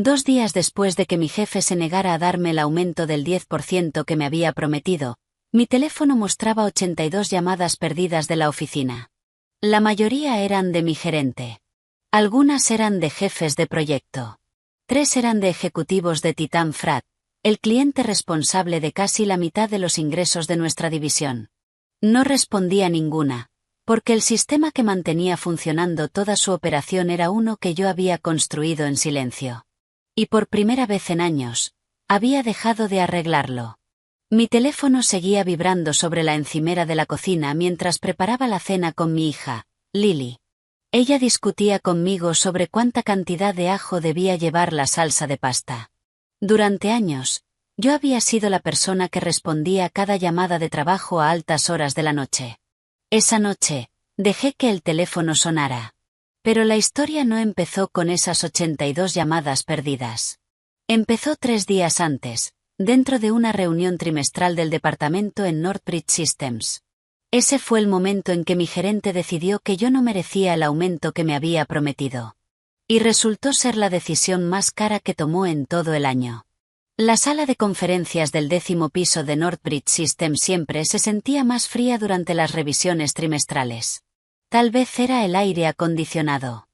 2 días después de que mi jefe se negara a darme el aumento del 10% que me había prometido, mi teléfono mostraba 82 llamadas perdidas de la oficina. La mayoría eran de mi gerente. Algunas eran de jefes de proyecto. 3 eran de ejecutivos de Titan Frat, el cliente responsable de casi la mitad de los ingresos de nuestra división. No respondía ninguna, porque el sistema que mantenía funcionando toda su operación era uno que yo había construido en silencio. Y por primera vez en años, había dejado de arreglarlo. Mi teléfono seguía vibrando sobre la encimera de la cocina mientras preparaba la cena con mi hija, Lily. Ella discutía conmigo sobre cuánta cantidad de ajo debía llevar la salsa de pasta. Durante años, yo había sido la persona que respondía a cada llamada de trabajo a altas horas de la noche. Esa noche, dejé que el teléfono sonara. Pero la historia no empezó con esas 82 llamadas perdidas. Empezó 3 días antes, dentro de una reunión trimestral del departamento en Northbridge Systems. Ese fue el momento en que mi gerente decidió que yo no merecía el aumento que me había prometido. Y resultó ser la decisión más cara que tomó en todo el año. La sala de conferencias del 10º piso de Northbridge Systems siempre se sentía más fría durante las revisiones trimestrales. Tal vez era el aire acondicionado.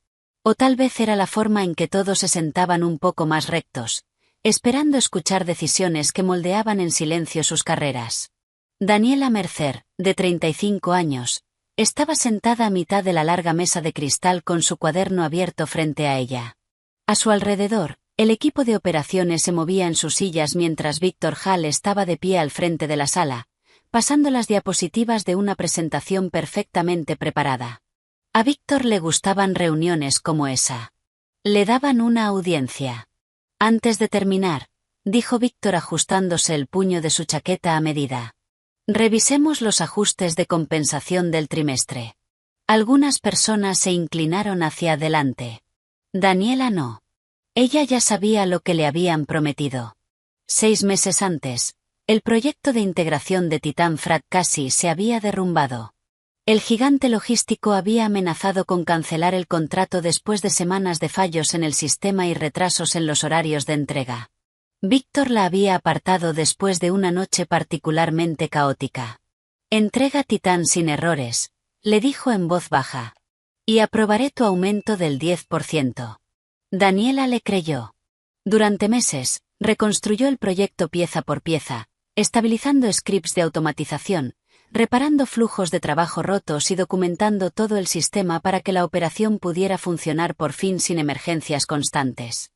O tal vez era la forma en que todos se sentaban un poco más rectos, esperando escuchar decisiones que moldeaban en silencio sus carreras. Daniela Mercer, de 35 años, estaba sentada a mitad de la larga mesa de cristal con su cuaderno abierto frente a ella. A su alrededor, el equipo de operaciones se movía en sus sillas mientras Víctor Hall estaba de pie al frente de la sala, pasando las diapositivas de una presentación perfectamente preparada. A Víctor le gustaban reuniones como esa. Le daban una audiencia. Antes de terminar, dijo Víctor ajustándose el puño de su chaqueta a medida. Revisemos los ajustes de compensación del trimestre. Algunas personas se inclinaron hacia adelante. Daniela no. Ella ya sabía lo que le habían prometido. 6 meses antes, el proyecto de integración de Titan Frat casi se había derrumbado. El gigante logístico había amenazado con cancelar el contrato después de semanas de fallos en el sistema y retrasos en los horarios de entrega. Víctor la había apartado después de una noche particularmente caótica. Entrega Titan sin errores, le dijo en voz baja. Y aprobaré tu aumento del 10%. Daniela le creyó. Durante meses, reconstruyó el proyecto pieza por pieza, estabilizando scripts de automatización, reparando flujos de trabajo rotos y documentando todo el sistema para que la operación pudiera funcionar por fin sin emergencias constantes.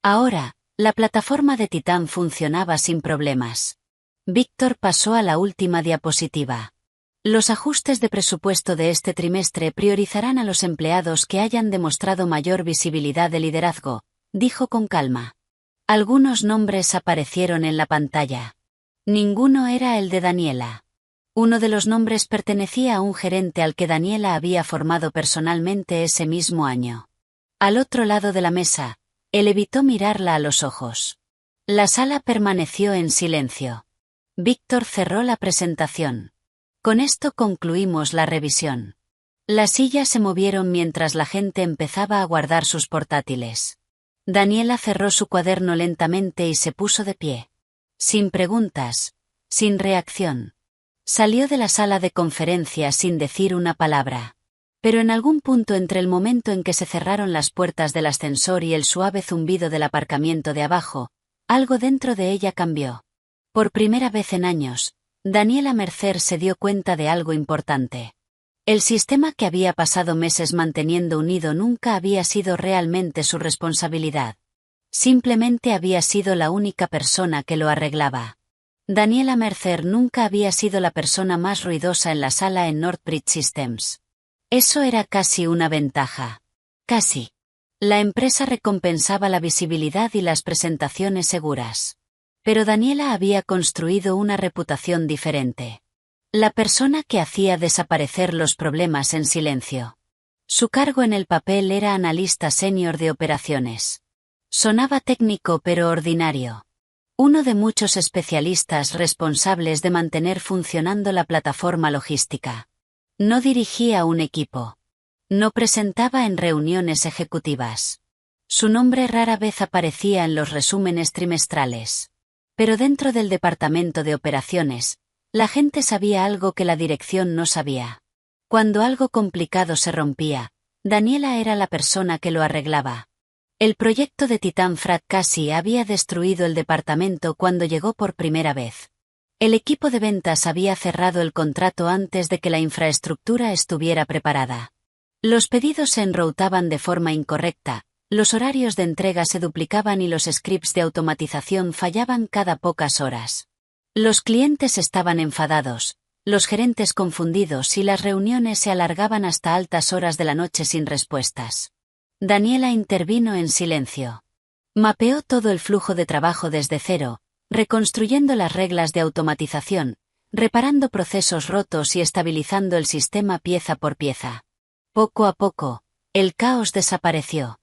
Ahora, la plataforma de Titan funcionaba sin problemas. Víctor pasó a la última diapositiva. Los ajustes de presupuesto de este trimestre priorizarán a los empleados que hayan demostrado mayor visibilidad de liderazgo, dijo con calma. Algunos nombres aparecieron en la pantalla. Ninguno era el de Daniela. Uno de los nombres pertenecía a un gerente al que Daniela había formado personalmente ese mismo año. Al otro lado de la mesa, él evitó mirarla a los ojos. La sala permaneció en silencio. Víctor cerró la presentación. Con esto concluimos la revisión. Las sillas se movieron mientras la gente empezaba a guardar sus portátiles. Daniela cerró su cuaderno lentamente y se puso de pie. Sin preguntas, sin reacción. Salió de la sala de conferencias sin decir una palabra. Pero en algún punto entre el momento en que se cerraron las puertas del ascensor y el suave zumbido del aparcamiento de abajo, algo dentro de ella cambió. Por primera vez en años, Daniela Mercer se dio cuenta de algo importante. El sistema que había pasado meses manteniendo unido nunca había sido realmente su responsabilidad. Simplemente había sido la única persona que lo arreglaba. Daniela Mercer nunca había sido la persona más ruidosa en la sala en Northbridge Systems. Eso era casi una ventaja. Casi. La empresa recompensaba la visibilidad y las presentaciones seguras. Pero Daniela había construido una reputación diferente. La persona que hacía desaparecer los problemas en silencio. Su cargo en el papel era analista senior de operaciones. Sonaba técnico pero ordinario. Uno de muchos especialistas responsables de mantener funcionando la plataforma logística. No dirigía un equipo. No presentaba en reuniones ejecutivas. Su nombre rara vez aparecía en los resúmenes trimestrales. Pero dentro del departamento de operaciones, la gente sabía algo que la dirección no sabía. Cuando algo complicado se rompía, Daniela era la persona que lo arreglaba. El proyecto de Titan Fracassi había destruido el departamento cuando llegó por primera vez. El equipo de ventas había cerrado el contrato antes de que la infraestructura estuviera preparada. Los pedidos se enroutaban de forma incorrecta, los horarios de entrega se duplicaban y los scripts de automatización fallaban cada pocas horas. Los clientes estaban enfadados, los gerentes confundidos y las reuniones se alargaban hasta altas horas de la noche sin respuestas. Daniela intervino en silencio. Mapeó todo el flujo de trabajo desde cero, reconstruyendo las reglas de automatización, reparando procesos rotos y estabilizando el sistema pieza por pieza. Poco a poco, el caos desapareció.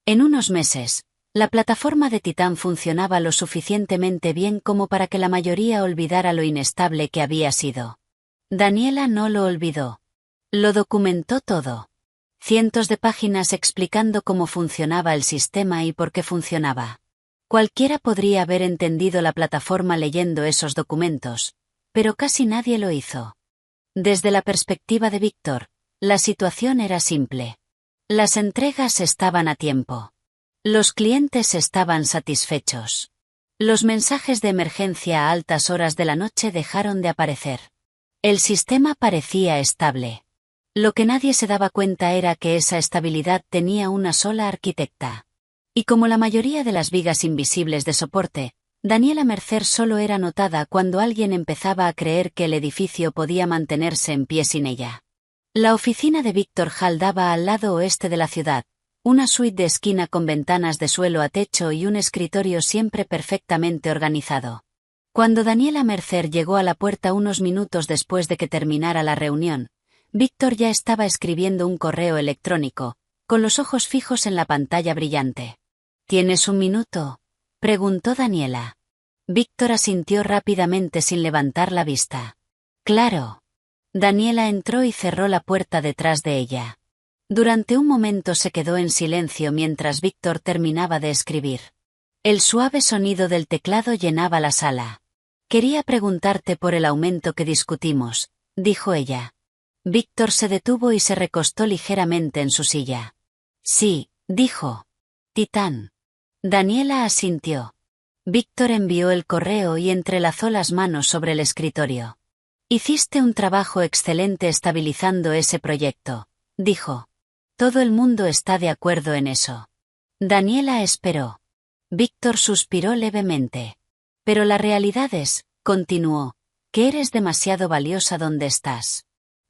En unos meses, la plataforma de Titan funcionaba lo suficientemente bien como para que la mayoría olvidara lo inestable que había sido. Daniela no lo olvidó. Lo documentó todo. Cientos de páginas explicando cómo funcionaba el sistema y por qué funcionaba. Cualquiera podría haber entendido la plataforma leyendo esos documentos, pero casi nadie lo hizo. Desde la perspectiva de Víctor, la situación era simple. Las entregas estaban a tiempo. Los clientes estaban satisfechos. Los mensajes de emergencia a altas horas de la noche dejaron de aparecer. El sistema parecía estable. Lo que nadie se daba cuenta era que esa estabilidad tenía una sola arquitecta. Y como la mayoría de las vigas invisibles de soporte, Daniela Mercer solo era notada cuando alguien empezaba a creer que el edificio podía mantenerse en pie sin ella. La oficina de Víctor Hall daba al lado oeste de la ciudad, una suite de esquina con ventanas de suelo a techo y un escritorio siempre perfectamente organizado. Cuando Daniela Mercer llegó a la puerta unos minutos después de que terminara la reunión, Víctor ya estaba escribiendo un correo electrónico, con los ojos fijos en la pantalla brillante. ¿Tienes un minuto?, preguntó Daniela. Víctor asintió rápidamente sin levantar la vista. Claro. Daniela entró y cerró la puerta detrás de ella. Durante un momento se quedó en silencio mientras Víctor terminaba de escribir. El suave sonido del teclado llenaba la sala. Quería preguntarte por el aumento que discutimos, dijo ella. Víctor se detuvo y se recostó ligeramente en su silla. Sí, dijo. Titán. Daniela asintió. Víctor envió el correo y entrelazó las manos sobre el escritorio. Hiciste un trabajo excelente estabilizando ese proyecto, dijo. Todo el mundo está de acuerdo en eso. Daniela esperó. Víctor suspiró levemente. Pero la realidad es, continuó, que eres demasiado valiosa donde estás.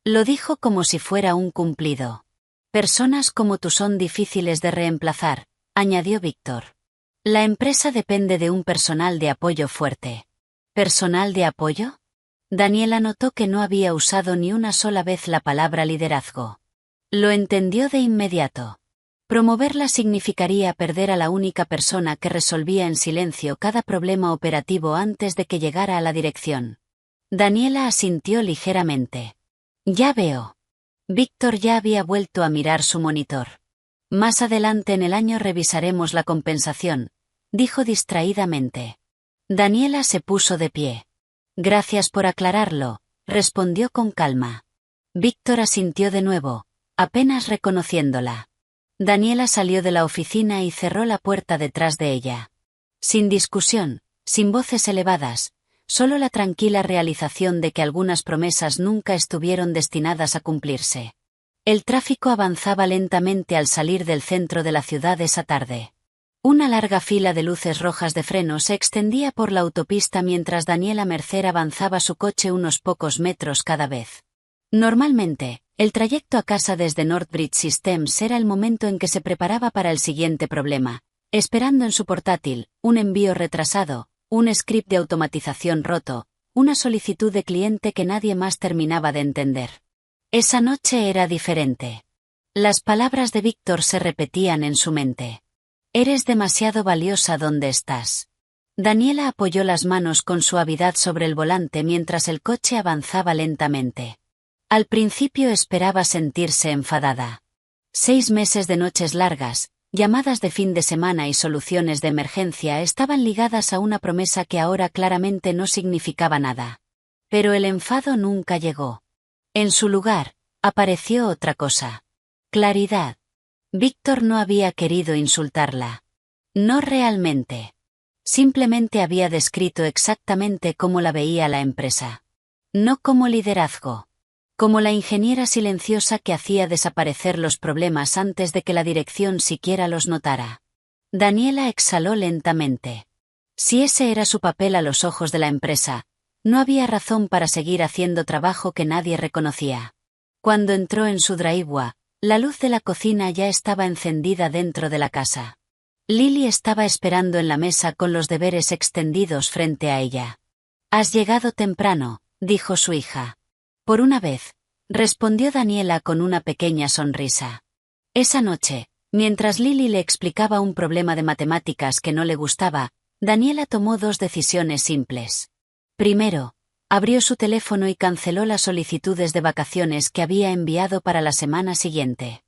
Lo dijo como si fuera un cumplido. Personas como tú son difíciles de reemplazar, añadió Víctor. La empresa depende de un personal de apoyo fuerte. ¿Personal de apoyo? Daniela notó que no había usado ni una sola vez la palabra liderazgo. Lo entendió de inmediato. Promoverla significaría perder a la única persona que resolvía en silencio cada problema operativo antes de que llegara a la dirección. Daniela asintió ligeramente. Ya veo. Víctor ya había vuelto a mirar su monitor. Más adelante en el año revisaremos la compensación, dijo distraídamente. Daniela se puso de pie. Gracias por aclararlo, respondió con calma. Víctor asintió de nuevo, apenas reconociéndola. Daniela salió de la oficina y cerró la puerta detrás de ella. Sin discusión, sin voces elevadas, solo la tranquila realización de que algunas promesas nunca estuvieron destinadas a cumplirse. El tráfico avanzaba lentamente al salir del centro de la ciudad esa tarde. Una larga fila de luces rojas de freno se extendía por la autopista mientras Daniela Mercer avanzaba su coche unos pocos metros cada vez. Normalmente, el trayecto a casa desde Northbridge Systems era el momento en que se preparaba para el siguiente problema, esperando en su portátil, un envío retrasado, un script de automatización roto, una solicitud de cliente que nadie más terminaba de entender. Esa noche era diferente. Las palabras de Víctor se repetían en su mente. Eres demasiado valiosa donde estás. Daniela apoyó las manos con suavidad sobre el volante mientras el coche avanzaba lentamente. Al principio esperaba sentirse enfadada. 6 meses de noches largas, llamadas de fin de semana y soluciones de emergencia estaban ligadas a una promesa que ahora claramente no significaba nada. Pero el enfado nunca llegó. En su lugar, apareció otra cosa. Claridad. Víctor no había querido insultarla. No realmente. Simplemente había descrito exactamente cómo la veía la empresa. No como liderazgo. Como la ingeniera silenciosa que hacía desaparecer los problemas antes de que la dirección siquiera los notara. Daniela exhaló lentamente. Si ese era su papel a los ojos de la empresa, no había razón para seguir haciendo trabajo que nadie reconocía. Cuando entró en su driveway, la luz de la cocina ya estaba encendida dentro de la casa. Lily estaba esperando en la mesa con los deberes extendidos frente a ella. «Has llegado temprano», dijo su hija. «Por una vez», respondió Daniela con una pequeña sonrisa. Esa noche, mientras Lily le explicaba un problema de matemáticas que no le gustaba, Daniela tomó dos decisiones simples. Primero, abrió su teléfono y canceló las solicitudes de vacaciones que había enviado para la semana siguiente.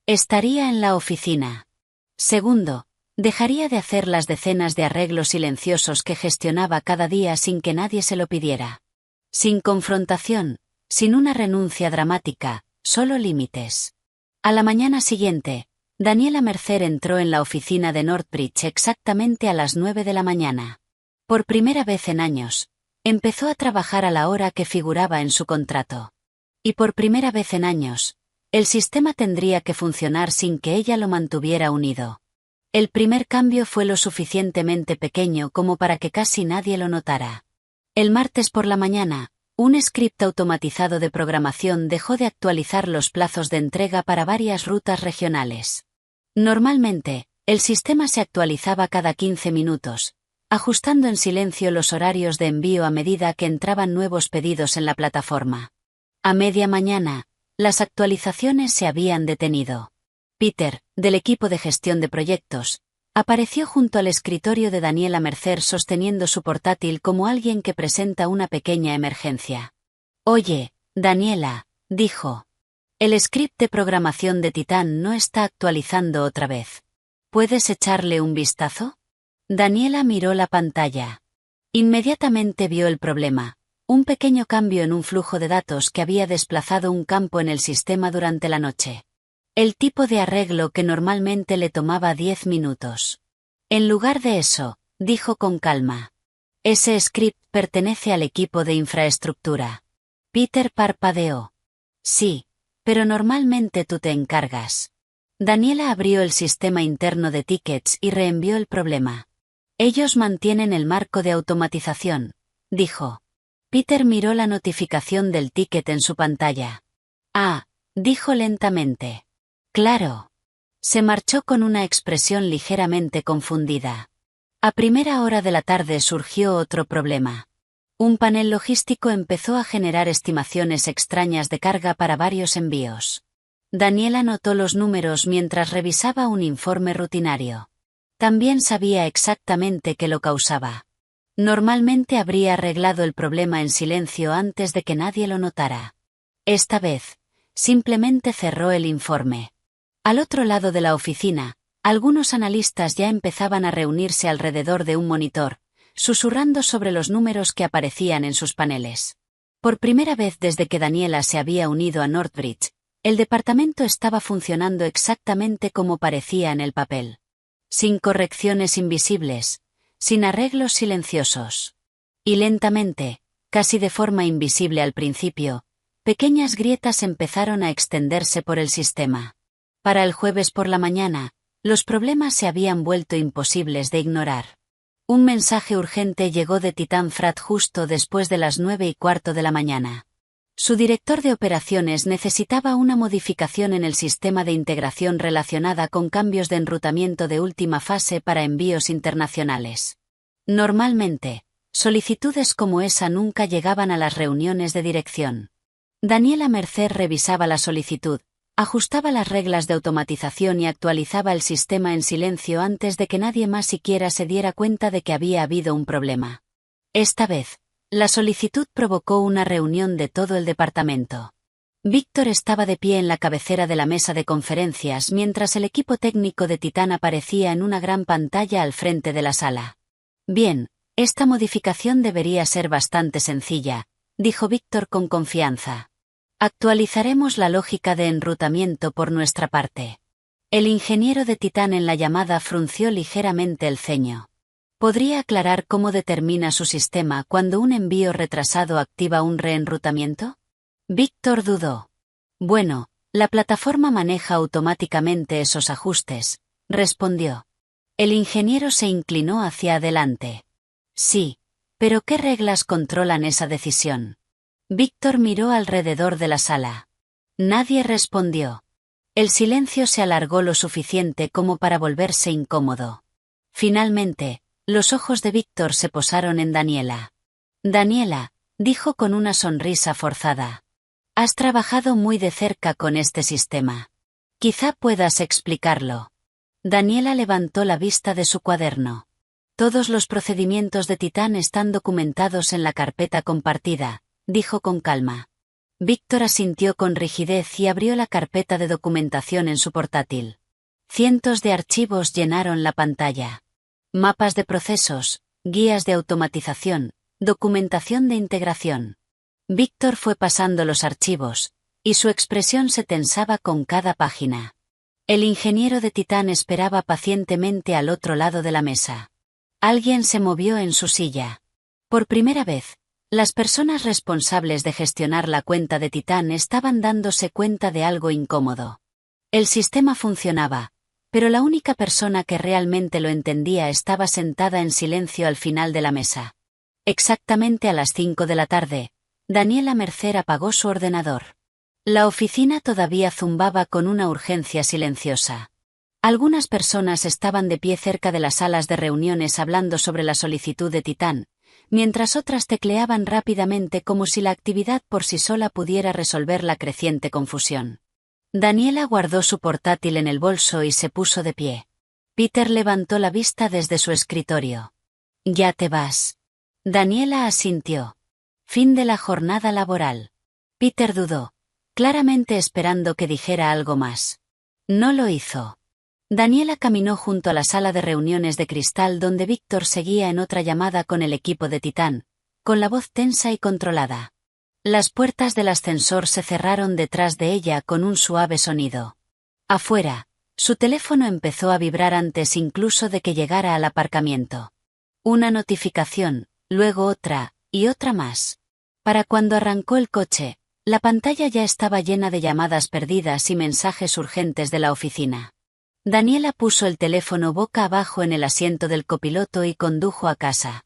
Estaría en la oficina. Segundo, dejaría de hacer las decenas de arreglos silenciosos que gestionaba cada día sin que nadie se lo pidiera. Sin confrontación, sin una renuncia dramática, solo límites. A la mañana siguiente, Daniela Mercer entró en la oficina de Northbridge exactamente a las 9 de la mañana. Por primera vez en años, empezó a trabajar a la hora que figuraba en su contrato. Y por primera vez en años, el sistema tendría que funcionar sin que ella lo mantuviera unido. El primer cambio fue lo suficientemente pequeño como para que casi nadie lo notara. El martes por la mañana, un script automatizado de programación dejó de actualizar los plazos de entrega para varias rutas regionales. Normalmente, el sistema se actualizaba cada 15 minutos, ajustando en silencio los horarios de envío a medida que entraban nuevos pedidos en la plataforma. A media mañana, las actualizaciones se habían detenido. Peter, del equipo de gestión de proyectos, apareció junto al escritorio de Daniela Mercer sosteniendo su portátil como alguien que presenta una pequeña emergencia. «Oye, Daniela», dijo. «El script de programación de Titán no está actualizando otra vez. ¿Puedes echarle un vistazo?» Daniela miró la pantalla. Inmediatamente vio el problema, un pequeño cambio en un flujo de datos que había desplazado un campo en el sistema durante la noche. El tipo de arreglo que normalmente le tomaba 10 minutos. En lugar de eso, dijo con calma. «Ese script pertenece al equipo de infraestructura». Peter parpadeó. «Sí, pero normalmente tú te encargas». Daniela abrió el sistema interno de tickets y reenvió el problema. «Ellos mantienen el marco de automatización», dijo. Peter miró la notificación del ticket en su pantalla. «Ah», dijo lentamente. «Claro». Se marchó con una expresión ligeramente confundida. A primera hora de la tarde surgió otro problema. Un panel logístico empezó a generar estimaciones extrañas de carga para varios envíos. Daniela notó los números mientras revisaba un informe rutinario. También sabía exactamente qué lo causaba. Normalmente habría arreglado el problema en silencio antes de que nadie lo notara. Esta vez, simplemente cerró el informe. Al otro lado de la oficina, algunos analistas ya empezaban a reunirse alrededor de un monitor, susurrando sobre los números que aparecían en sus paneles. Por primera vez desde que Daniela se había unido a Northbridge, el departamento estaba funcionando exactamente como parecía en el papel. Sin correcciones invisibles, sin arreglos silenciosos. Y lentamente, casi de forma invisible al principio, pequeñas grietas empezaron a extenderse por el sistema. Para el jueves por la mañana, los problemas se habían vuelto imposibles de ignorar. Un mensaje urgente llegó de Titan Freight justo después de las 9:15 de la mañana. Su director de operaciones necesitaba una modificación en el sistema de integración relacionada con cambios de enrutamiento de última fase para envíos internacionales. Normalmente, solicitudes como esa nunca llegaban a las reuniones de dirección. Daniela Mercer revisaba la solicitud, ajustaba las reglas de automatización y actualizaba el sistema en silencio antes de que nadie más siquiera se diera cuenta de que había habido un problema. Esta vez, la solicitud provocó una reunión de todo el departamento. Víctor estaba de pie en la cabecera de la mesa de conferencias mientras el equipo técnico de Titán aparecía en una gran pantalla al frente de la sala. Bien, esta modificación debería ser bastante sencilla, dijo Víctor con confianza. Actualizaremos la lógica de enrutamiento por nuestra parte. El ingeniero de Titán en la llamada frunció ligeramente el ceño. ¿Podría aclarar cómo determina su sistema cuando un envío retrasado activa un reenrutamiento? Víctor dudó. Bueno, la plataforma maneja automáticamente esos ajustes, respondió. El ingeniero se inclinó hacia adelante. Sí, pero ¿qué reglas controlan esa decisión? Víctor miró alrededor de la sala. Nadie respondió. El silencio se alargó lo suficiente como para volverse incómodo. Finalmente, los ojos de Víctor se posaron en Daniela. Daniela, dijo con una sonrisa forzada. Has trabajado muy de cerca con este sistema. Quizá puedas explicarlo. Daniela levantó la vista de su cuaderno. Todos los procedimientos de Titán están documentados en la carpeta compartida, dijo con calma. Víctor asintió con rigidez y abrió la carpeta de documentación en su portátil. Cientos de archivos llenaron la pantalla. Mapas de procesos, guías de automatización, documentación de integración. Víctor fue pasando los archivos, y su expresión se tensaba con cada página. El ingeniero de Titán esperaba pacientemente al otro lado de la mesa. Alguien se movió en su silla. Por primera vez, las personas responsables de gestionar la cuenta de Titán estaban dándose cuenta de algo incómodo. El sistema funcionaba, pero la única persona que realmente lo entendía estaba sentada en silencio al final de la mesa. Exactamente a las 5 de la tarde, Daniela Mercer apagó su ordenador. La oficina todavía zumbaba con una urgencia silenciosa. Algunas personas estaban de pie cerca de las salas de reuniones hablando sobre la solicitud de Titán, mientras otras tecleaban rápidamente como si la actividad por sí sola pudiera resolver la creciente confusión. Daniela guardó su portátil en el bolso y se puso de pie. Peter levantó la vista desde su escritorio. «¿Ya te vas?» Daniela asintió. Fin de la jornada laboral. Peter dudó, claramente esperando que dijera algo más. No lo hizo. Daniela caminó junto a la sala de reuniones de cristal donde Víctor seguía en otra llamada con el equipo de Titán, con la voz tensa y controlada. Las puertas del ascensor se cerraron detrás de ella con un suave sonido. Afuera, su teléfono empezó a vibrar antes incluso de que llegara al aparcamiento. Una notificación, luego otra, y otra más. Para cuando arrancó el coche, la pantalla ya estaba llena de llamadas perdidas y mensajes urgentes de la oficina. Daniela puso el teléfono boca abajo en el asiento del copiloto y condujo a casa.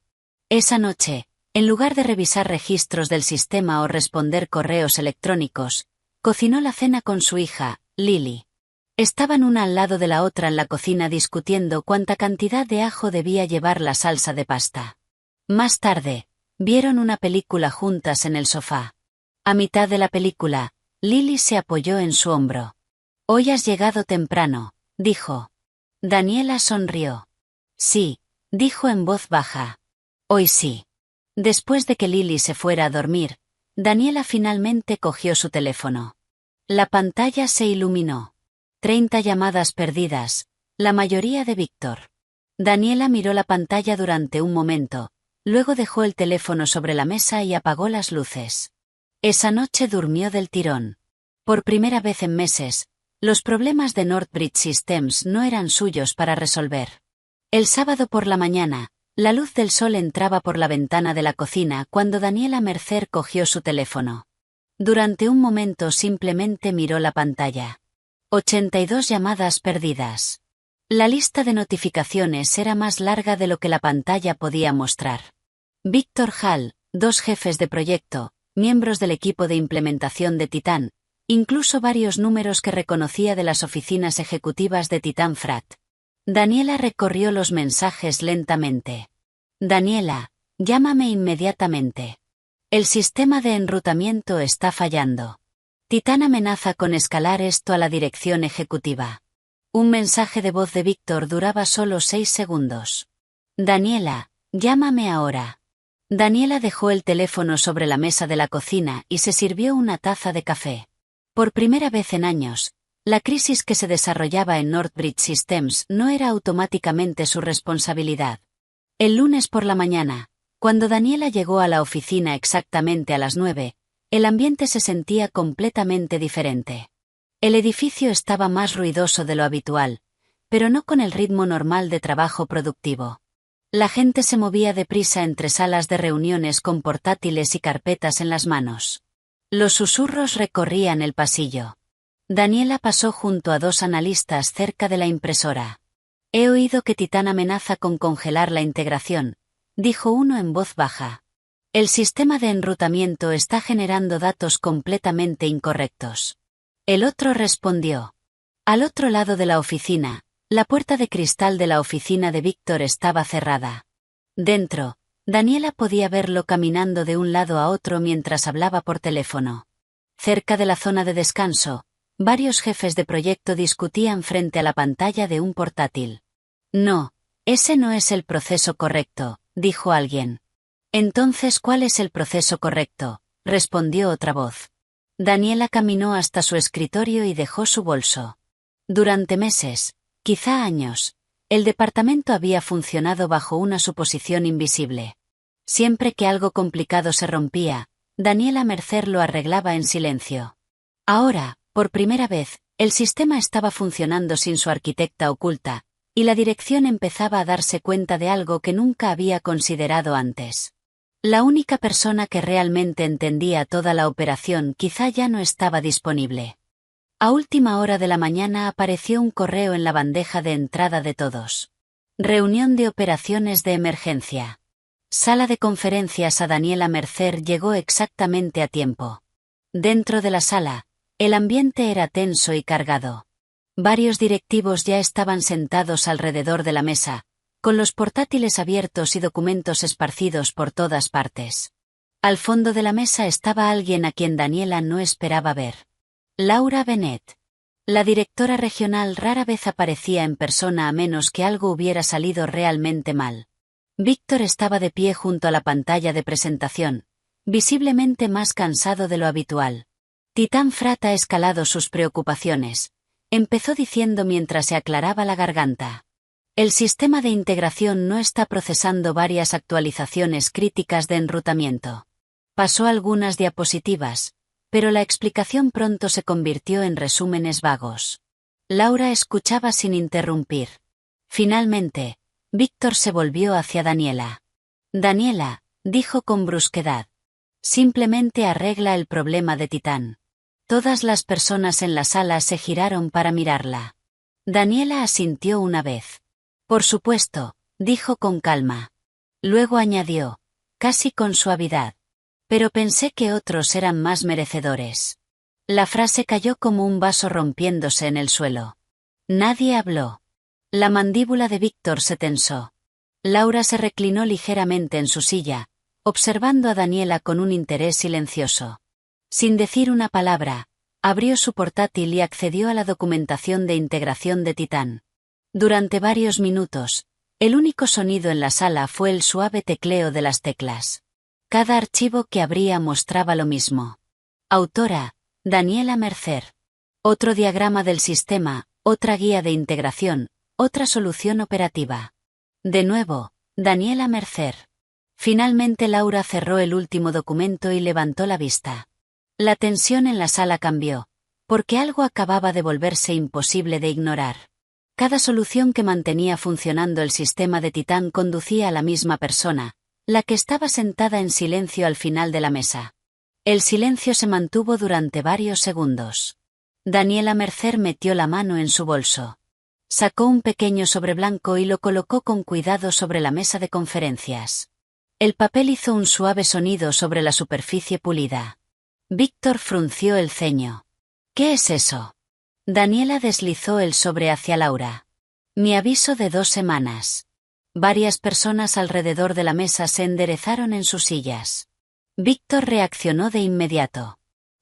Esa noche, en lugar de revisar registros del sistema o responder correos electrónicos, cocinó la cena con su hija, Lily. Estaban una al lado de la otra en la cocina discutiendo cuánta cantidad de ajo debía llevar la salsa de pasta. Más tarde, vieron una película juntas en el sofá. A mitad de la película, Lily se apoyó en su hombro. «Hoy has llegado temprano», dijo. Daniela sonrió. «Sí», dijo en voz baja. «Hoy sí». Después de que Lily se fuera a dormir, Daniela finalmente cogió su teléfono. La pantalla se iluminó. 30 llamadas perdidas, la mayoría de Víctor. Daniela miró la pantalla durante un momento, luego dejó el teléfono sobre la mesa y apagó las luces. Esa noche durmió del tirón. Por primera vez en meses, los problemas de Northbridge Systems no eran suyos para resolver. El sábado por la mañana, la luz del sol entraba por la ventana de la cocina cuando Daniela Mercer cogió su teléfono. Durante un momento simplemente miró la pantalla. 82 llamadas perdidas. La lista de notificaciones era más larga de lo que la pantalla podía mostrar. Víctor Hall, 2 jefes de proyecto, miembros del equipo de implementación de Titán, incluso varios números que reconocía de las oficinas ejecutivas de Titán Frat. Daniela recorrió los mensajes lentamente. «Daniela, llámame inmediatamente. El sistema de enrutamiento está fallando. Titán amenaza con escalar esto a la dirección ejecutiva». Un mensaje de voz de Víctor duraba solo 6 segundos. «Daniela, llámame ahora». Daniela dejó el teléfono sobre la mesa de la cocina y se sirvió una taza de café. Por primera vez en años, la crisis que se desarrollaba en Northbridge Systems no era automáticamente su responsabilidad. El lunes por la mañana, cuando Daniela llegó a la oficina exactamente a las 9, el ambiente se sentía completamente diferente. El edificio estaba más ruidoso de lo habitual, pero no con el ritmo normal de trabajo productivo. La gente se movía deprisa entre salas de reuniones con portátiles y carpetas en las manos. Los susurros recorrían el pasillo. Daniela pasó junto a dos analistas cerca de la impresora. He oído que Titán amenaza con congelar la integración, dijo uno en voz baja. El sistema de enrutamiento está generando datos completamente incorrectos. El otro respondió. Al otro lado de la oficina, la puerta de cristal de la oficina de Víctor estaba cerrada. Dentro, Daniela podía verlo caminando de un lado a otro mientras hablaba por teléfono. Cerca de la zona de descanso, varios jefes de proyecto discutían frente a la pantalla de un portátil. No, ese no es el proceso correcto, dijo alguien. Entonces, ¿cuál es el proceso correcto?, respondió otra voz. Daniela caminó hasta su escritorio y dejó su bolso. Durante meses, quizá años, el departamento había funcionado bajo una suposición invisible. Siempre que algo complicado se rompía, Daniela Mercer lo arreglaba en silencio. Ahora, por primera vez, el sistema estaba funcionando sin su arquitecta oculta, y la dirección empezaba a darse cuenta de algo que nunca había considerado antes. La única persona que realmente entendía toda la operación quizá ya no estaba disponible. A última hora de la mañana apareció un correo en la bandeja de entrada de todos. Reunión de operaciones de emergencia. Sala de conferencias. A Daniela Mercer llegó exactamente a tiempo. Dentro de la sala, el ambiente era tenso y cargado. Varios directivos ya estaban sentados alrededor de la mesa, con los portátiles abiertos y documentos esparcidos por todas partes. Al fondo de la mesa estaba alguien a quien Daniela no esperaba ver. Laura Bennett. La directora regional rara vez aparecía en persona a menos que algo hubiera salido realmente mal. Víctor estaba de pie junto a la pantalla de presentación, visiblemente más cansado de lo habitual. Titán Frat ha escalado sus preocupaciones, empezó diciendo mientras se aclaraba la garganta. El sistema de integración no está procesando varias actualizaciones críticas de enrutamiento. Pasó algunas diapositivas, pero la explicación pronto se convirtió en resúmenes vagos. Laura escuchaba sin interrumpir. Finalmente, Víctor se volvió hacia Daniela. Daniela, dijo con brusquedad. Simplemente arregla el problema de Titán. Todas las personas en la sala se giraron para mirarla. Daniela asintió una vez. Por supuesto, dijo con calma. Luego añadió, casi con suavidad. Pero pensé que otros eran más merecedores. La frase cayó como un vaso rompiéndose en el suelo. Nadie habló. La mandíbula de Víctor se tensó. Laura se reclinó ligeramente en su silla, observando a Daniela con un interés silencioso. Sin decir una palabra, abrió su portátil y accedió a la documentación de integración de Titán. Durante varios minutos, el único sonido en la sala fue el suave tecleo de las teclas. Cada archivo que abría mostraba lo mismo. Autora, Daniela Mercer. Otro diagrama del sistema, otra guía de integración, otra solución operativa. De nuevo, Daniela Mercer. Finalmente Laura cerró el último documento y levantó la vista. La tensión en la sala cambió, porque algo acababa de volverse imposible de ignorar. Cada solución que mantenía funcionando el sistema de Titán conducía a la misma persona, la que estaba sentada en silencio al final de la mesa. El silencio se mantuvo durante varios segundos. Daniela Mercer metió la mano en su bolso. Sacó un pequeño sobre blanco y lo colocó con cuidado sobre la mesa de conferencias. El papel hizo un suave sonido sobre la superficie pulida. Víctor frunció el ceño. ¿Qué es eso? Daniela deslizó el sobre hacia Laura. Mi aviso de 2 semanas. Varias personas alrededor de la mesa se enderezaron en sus sillas. Víctor reaccionó de inmediato.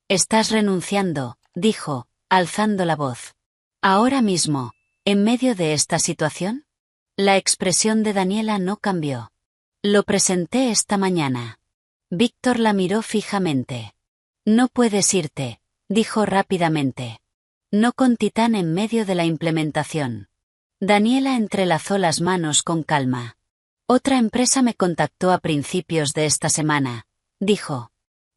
Estás renunciando, dijo, alzando la voz. Ahora mismo, en medio de esta situación. La expresión de Daniela no cambió. Lo presenté esta mañana. Víctor la miró fijamente. No puedes irte, dijo rápidamente. No con Titán en medio de la implementación. Daniela entrelazó las manos con calma. Otra empresa me contactó a principios de esta semana, dijo.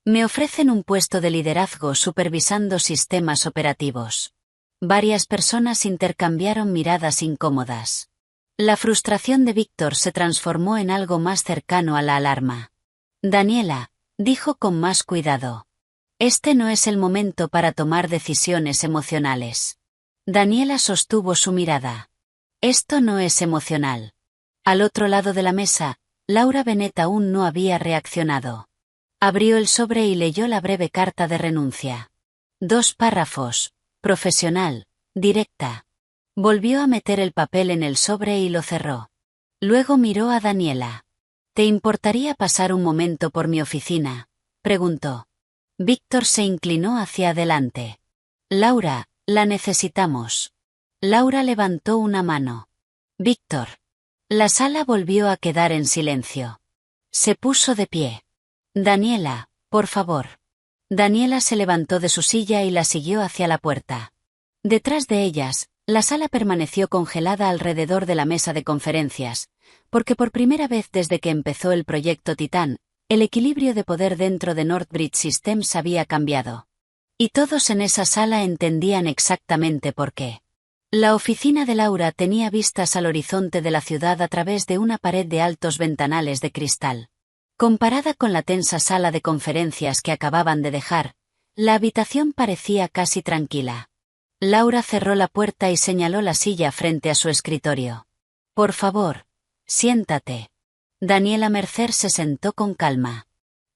Me ofrecen un puesto de liderazgo supervisando sistemas operativos. Varias personas intercambiaron miradas incómodas. La frustración de Víctor se transformó en algo más cercano a la alarma. Daniela, dijo con más cuidado. Este no es el momento para tomar decisiones emocionales. Daniela sostuvo su mirada. Esto no es emocional. Al otro lado de la mesa, Laura Bennett aún no había reaccionado. Abrió el sobre y leyó la breve carta de renuncia. 2 párrafos, profesional, directa. Volvió a meter el papel en el sobre y lo cerró. Luego miró a Daniela. ¿Te importaría pasar un momento por mi oficina?, preguntó. Víctor se inclinó hacia adelante. Laura, la necesitamos. Laura levantó una mano. Víctor. La sala volvió a quedar en silencio. Se puso de pie. Daniela, por favor. Daniela se levantó de su silla y la siguió hacia la puerta. Detrás de ellas, la sala permaneció congelada alrededor de la mesa de conferencias, porque por primera vez desde que empezó el proyecto Titán, el equilibrio de poder dentro de Northbridge Systems había cambiado. Y todos en esa sala entendían exactamente por qué. La oficina de Laura tenía vistas al horizonte de la ciudad a través de una pared de altos ventanales de cristal. Comparada con la tensa sala de conferencias que acababan de dejar, la habitación parecía casi tranquila. Laura cerró la puerta y señaló la silla frente a su escritorio. Por favor, siéntate. Daniela Mercer se sentó con calma.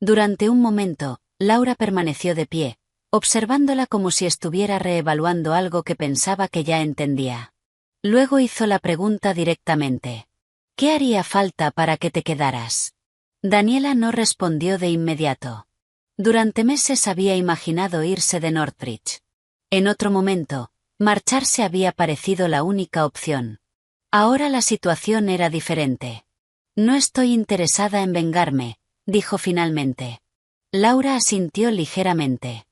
Durante un momento, Laura permaneció de pie, observándola como si estuviera reevaluando algo que pensaba que ya entendía. Luego hizo la pregunta directamente. ¿Qué haría falta para que te quedaras? Daniela no respondió de inmediato. Durante meses había imaginado irse de Northbridge. En otro momento, marcharse había parecido la única opción. Ahora la situación era diferente. No estoy interesada en vengarme, dijo finalmente. Laura asintió ligeramente.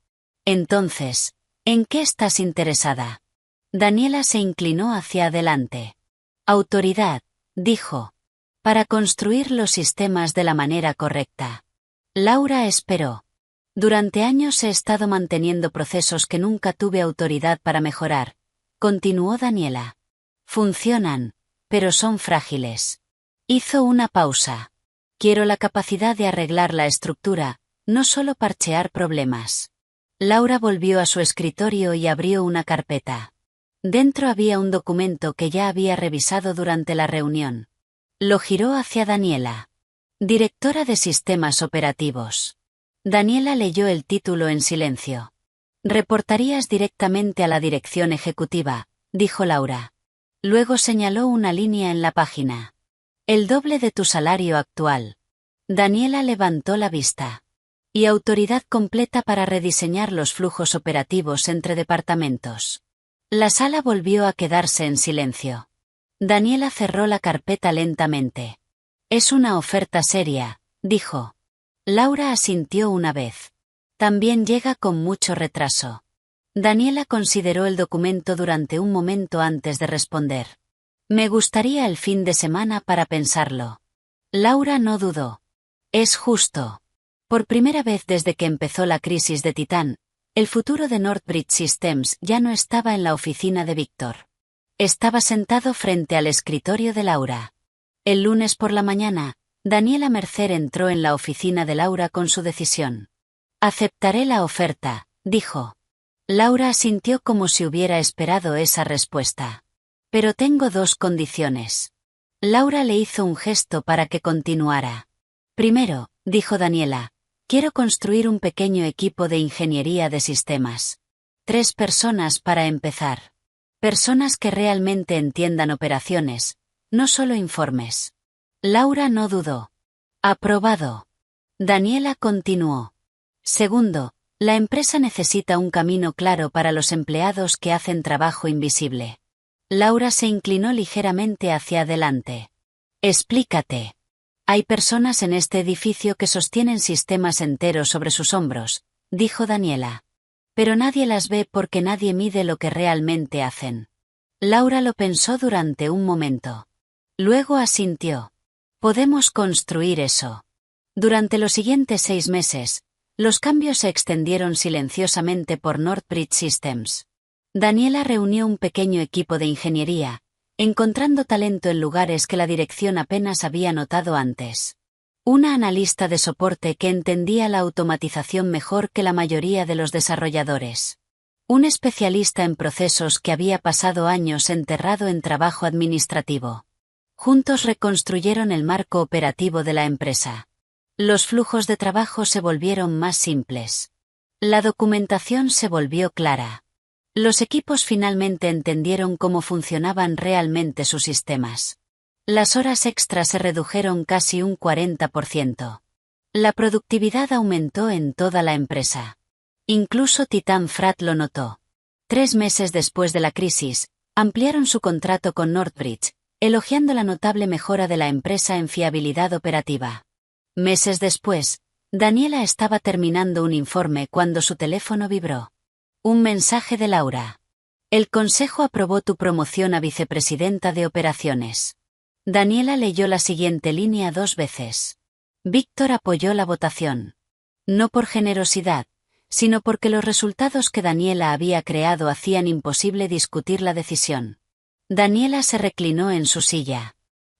Entonces, ¿en qué estás interesada? Daniela se inclinó hacia adelante. Autoridad, dijo. Para construir los sistemas de la manera correcta. Laura esperó. Durante años he estado manteniendo procesos que nunca tuve autoridad para mejorar, continuó Daniela. Funcionan, pero son frágiles. Hizo una pausa. Quiero la capacidad de arreglar la estructura, no solo parchear problemas. Laura volvió a su escritorio y abrió una carpeta. Dentro había un documento que ya había revisado durante la reunión. Lo giró hacia Daniela. Directora de Sistemas Operativos. Daniela leyó el título en silencio. Reportarías directamente a la dirección ejecutiva, dijo Laura. Luego señaló una línea en la página. El doble de tu salario actual. Daniela levantó la vista. Y autoridad completa para rediseñar los flujos operativos entre departamentos. La sala volvió a quedarse en silencio. Daniela cerró la carpeta lentamente. Es una oferta seria, dijo. Laura asintió una vez. También llega con mucho retraso. Daniela consideró el documento durante un momento antes de responder. Me gustaría el fin de semana para pensarlo. Laura no dudó. Es justo. Por primera vez desde que empezó la crisis de Titán, el futuro de Northbridge Systems ya no estaba en la oficina de Víctor. Estaba sentado frente al escritorio de Laura. El lunes por la mañana, Daniela Mercer entró en la oficina de Laura con su decisión. Aceptaré la oferta, dijo. Laura asintió como si hubiera esperado esa respuesta. Pero tengo 2 condiciones. Laura le hizo un gesto para que continuara. Primero, dijo Daniela, quiero construir un pequeño equipo de ingeniería de sistemas. 3 personas para empezar. Personas que realmente entiendan operaciones, no solo informes. Laura no dudó. Aprobado. Daniela continuó. Segundo, la empresa necesita un camino claro para los empleados que hacen trabajo invisible. Laura se inclinó ligeramente hacia adelante. Explícate. Hay personas en este edificio que sostienen sistemas enteros sobre sus hombros, dijo Daniela. Pero nadie las ve porque nadie mide lo que realmente hacen. Laura lo pensó durante un momento. Luego asintió. Podemos construir eso. Durante los siguientes 6 meses, los cambios se extendieron silenciosamente por Northbridge Systems. Daniela reunió un pequeño equipo de ingeniería, encontrando talento en lugares que la dirección apenas había notado antes. Una analista de soporte que entendía la automatización mejor que la mayoría de los desarrolladores. Un especialista en procesos que había pasado años enterrado en trabajo administrativo. Juntos reconstruyeron el marco operativo de la empresa. Los flujos de trabajo se volvieron más simples. La documentación se volvió clara. Los equipos finalmente entendieron cómo funcionaban realmente sus sistemas. Las horas extras se redujeron casi un 40%. La productividad aumentó en toda la empresa. Incluso Titan Freight lo notó. 3 meses después de la crisis, ampliaron su contrato con Northbridge, elogiando la notable mejora de la empresa en fiabilidad operativa. Meses después, Daniela estaba terminando un informe cuando su teléfono vibró. Un mensaje de Laura. El consejo aprobó tu promoción a vicepresidenta de operaciones. Daniela leyó la siguiente línea 2 veces. Víctor apoyó la votación. No por generosidad, sino porque los resultados que Daniela había creado hacían imposible discutir la decisión. Daniela se reclinó en su silla.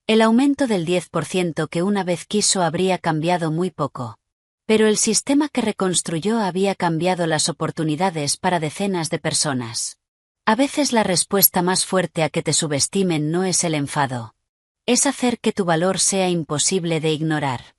El aumento del 10% que una vez quiso habría cambiado muy poco. Pero el sistema que reconstruyó había cambiado las oportunidades para decenas de personas. A veces la respuesta más fuerte a que te subestimen no es el enfado. Es hacer que tu valor sea imposible de ignorar.